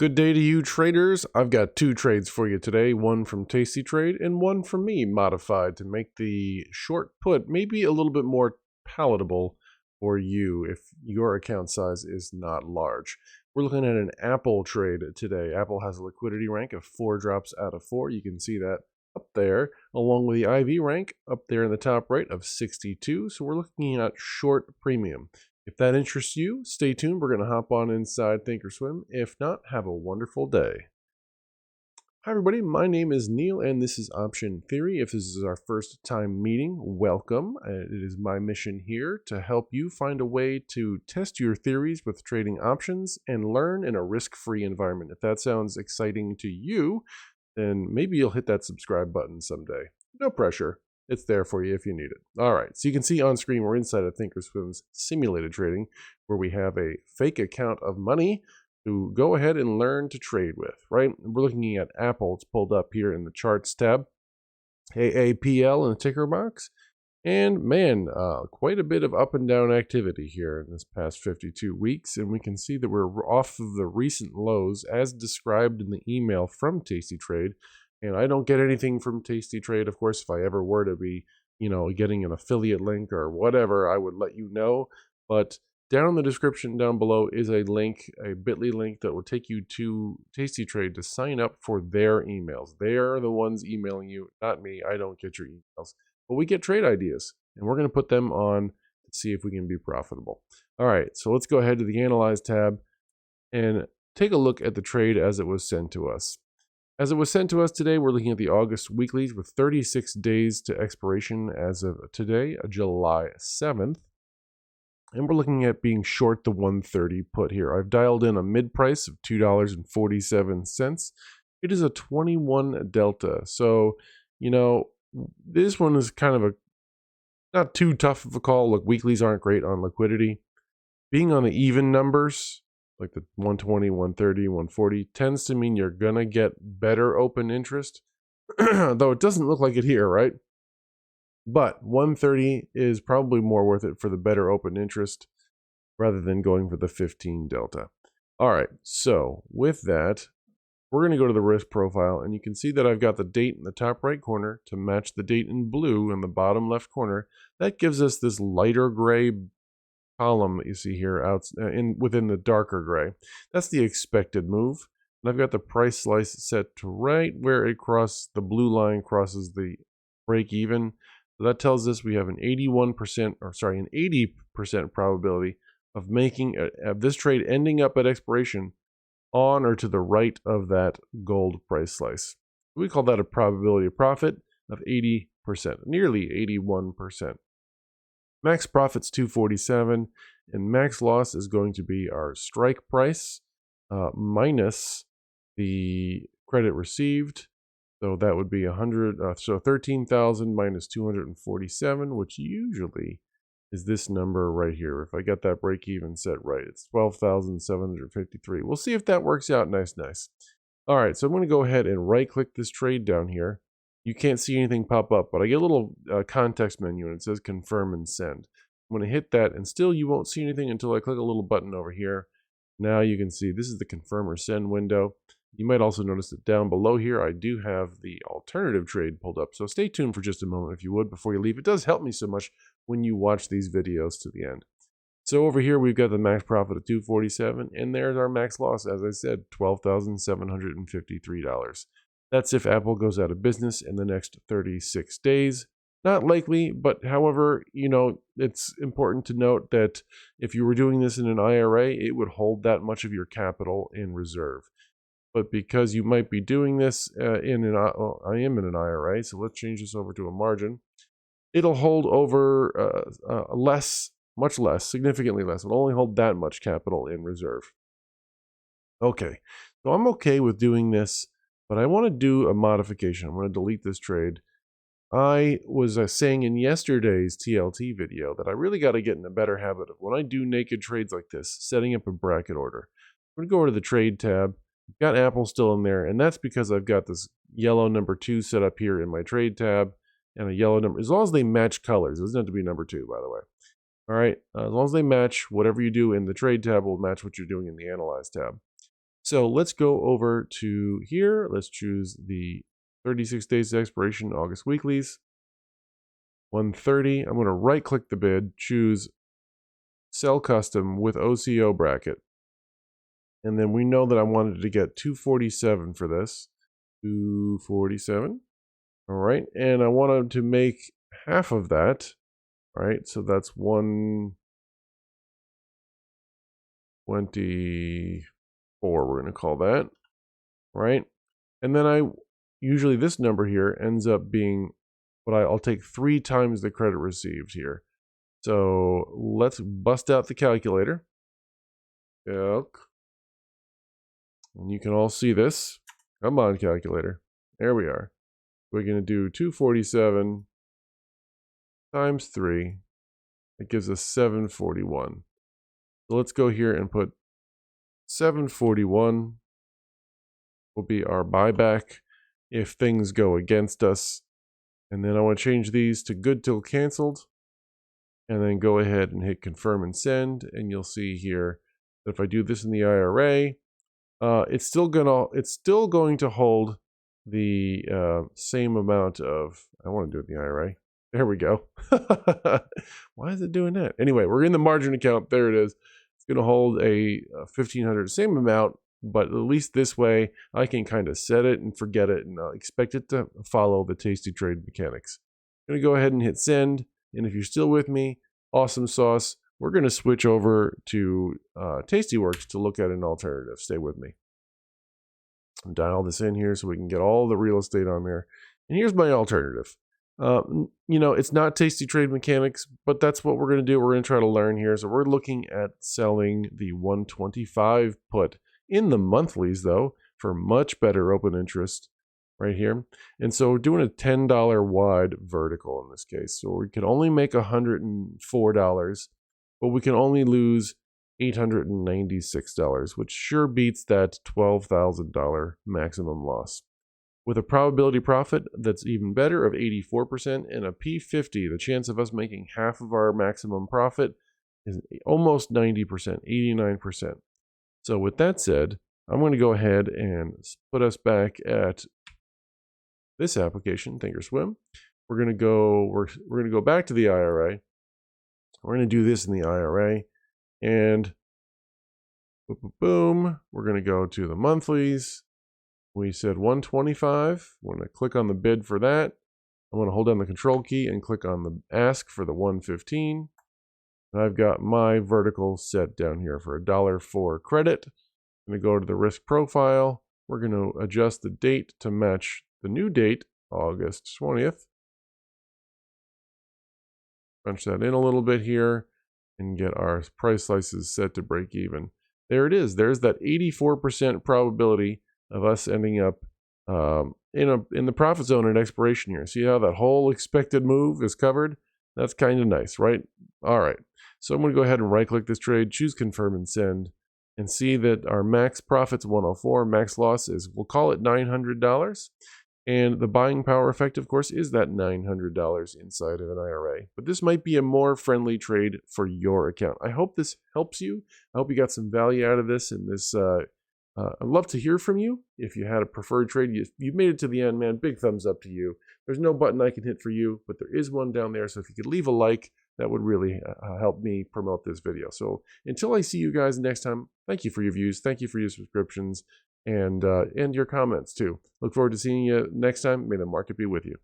Good day to you traders. I've got two trades for you today, one from Tasty Trade and one from me, modified to make the short put maybe a little bit more palatable for you if your account size is not large. We're looking at an Apple trade today. Apple has a liquidity rank of 4 drops out of 4. You can see that up there, along with the IV rank up there in the top right of 62. So we're looking at short premium. If that interests you, stay tuned. We're going to hop on inside Thinkorswim. If not, have a wonderful day. Hi everybody, my name is Neil and this is Option Theory. If this is our first time meeting, welcome. It is my mission here to help you find a way to test your theories with trading options and learn in a risk-free environment. If that sounds exciting to you, then maybe you'll hit that subscribe button someday. No pressure. It's there for you if you need it. All right, so you can see on screen we're inside of Thinkorswim's simulated trading, where we have a fake account of money to go ahead and learn to trade with, right? We're looking at Apple. It's pulled up here in the charts tab, AAPL in the ticker box. And man, quite a bit of up and down activity here in this past 52 weeks. And we can see that we're off of the recent lows as described in the email from Tasty Trade. And I don't get anything from Tasty Trade. Of course, if I ever were to be, getting an affiliate link or whatever, I would let you know. But down in the description down below is a link, a bit.ly link that will take you to Tasty Trade to sign up for their emails. They are the ones emailing you, not me. I don't get your emails. But we get trade ideas, and we're going to put them on to see if we can be profitable. All right, so let's go ahead to the Analyze tab and take a look at the trade as it was sent to us. As it was sent to us today, we're looking at the August weeklies with 36 days to expiration as of today, July 7th. And we're looking at being short the 130 put here. I've dialed in a mid price of $2.47. It is a 21 delta. So, this one is kind of not too tough of a call. Look, weeklies aren't great on liquidity. Being on the even numbers, like the 120, 130, 140, tends to mean you're going to get better open interest, though it doesn't look like it here, right? But 130 is probably more worth it for the better open interest rather than going for the 15 delta. All right, so with that, we're going to go to the risk profile, and you can see that I've got the date in the top right corner to match the date in blue in the bottom left corner. That gives us this lighter gray column that you see here within the darker gray. That's the expected move. And I've got the price slice set to right where the blue line crosses the break even. So that tells us we have an 80% probability of making this trade ending up at expiration on or to the right of that gold price slice. We call that a probability of profit of 80%, nearly 81%. Max profit's 247, and max loss is going to be our strike price minus the credit received. So that would be 13,000 minus 247, which usually is this number right here. If I got that break even set right, it's 12,753. We'll see if that works out nice. All right, so I'm going to go ahead and right click this trade down here. You can't see anything pop up, but I get a little context menu and it says confirm and send. I'm going to hit that, and still you won't see anything until I click a little button over here. Now you can see this is the confirm or send window. You might also notice that down below here, I do have the alternative trade pulled up. So stay tuned for just a moment if you would before you leave. It does help me so much when you watch these videos to the end. So over here, we've got the max profit of $247, and there's our max loss, as I said, $12,753. That's if Apple goes out of business in the next 36 days. Not likely, but however, it's important to note that if you were doing this in an IRA, it would hold that much of your capital in reserve. But because you might be doing this I am in an IRA, so let's change this over to a margin. It'll hold over much less, significantly less. It'll only hold that much capital in reserve. Okay, so I'm okay with doing this, but I want to do a modification. I'm going to delete this trade. I was saying in yesterday's TLT video that I really got to get in a better habit of when I do naked trades like this, setting up a bracket order. I'm going to go over to the trade tab. Got Apple still in there, and that's because I've got this yellow number 2 set up here in my trade tab, and a yellow number, as long as they match colors. It doesn't have to be number 2, by the way. All right, as long as they match, whatever you do in the trade tab will match what you're doing in the Analyze tab. So let's go over to here. Let's choose the 36 days expiration August weeklies. 130. I'm going to right click the bid, choose sell custom with OCO bracket. And then we know that I wanted to get 247 for this. 247. All right. And I wanted to make half of that. All right. So that's 124. We're going to call that. Right. And then usually this number here ends up being what I'll take 3 times the credit received here. So let's bust out the calculator. And you can all see this. Come on, calculator. There we are. We're going to do 247 times 3. It gives us 741. So let's go here and put 741 will be our buyback if things go against us. And then I want to change these to good till canceled. And then go ahead and hit confirm and send. And you'll see here that if I do this in the IRA, it's still going to hold the same amount of, I want to do it in the IRA. There we go. Why is it doing that? Anyway, we're in the margin account. There it is. It's going to hold a 1,500, same amount, but at least this way I can kind of set it and forget it and expect it to follow the Tasty Trade mechanics. I'm going to go ahead and hit send. And if you're still with me, awesome sauce. We're going to switch over to Tastyworks to look at an alternative. Stay with me. Dial this in here so we can get all the real estate on there. And here's my alternative. It's not Tasty Trade mechanics, but that's what we're going to do. We're going to try to learn here. So we're looking at selling the 125 put in the monthlies, though, for much better open interest right here. And so we're doing a $10 wide vertical in this case. So we can only make $104, but we can only lose $896, which sure beats that $12,000 maximum loss. With a probability profit that's even better of 84% and a P50, the chance of us making half of our maximum profit is almost 90%, 89%. So with that said, I'm going to go ahead and put us back at this application, Thinkorswim. We're going to go back to the IRA. We're going to do this in the IRA, and boom, we're going to go to the monthlies. We said 125. We're going to click on the bid for that. I'm going to hold down the control key and click on the ask for the 115. And I've got my vertical set down here for $1 for credit. I'm going to go to the risk profile. We're going to adjust the date to match the new date, August 20th. Punch that in a little bit here and get our price slices set to break even. There it is. There's that 84% probability of us ending up in the profit zone at expiration here. See how that whole expected move is covered? That's kind of nice, right? All right. So I'm going to go ahead and right click this trade, choose confirm and send, and see that our max profit's 104, max loss is, we'll call it $900. And the buying power effect, of course, is that $900 inside of an IRA. But this might be a more friendly trade for your account. I hope this helps you. I hope you got some value out of this. And this, I'd love to hear from you. If you had a preferred trade, you've made it to the end, man. Big thumbs up to you. There's no button I can hit for you, but there is one down there. So if you could leave a like, that would really help me promote this video. So until I see you guys next time, thank you for your views. Thank you for your subscriptions and your comments too. Look forward to seeing you next time. May the market be with you.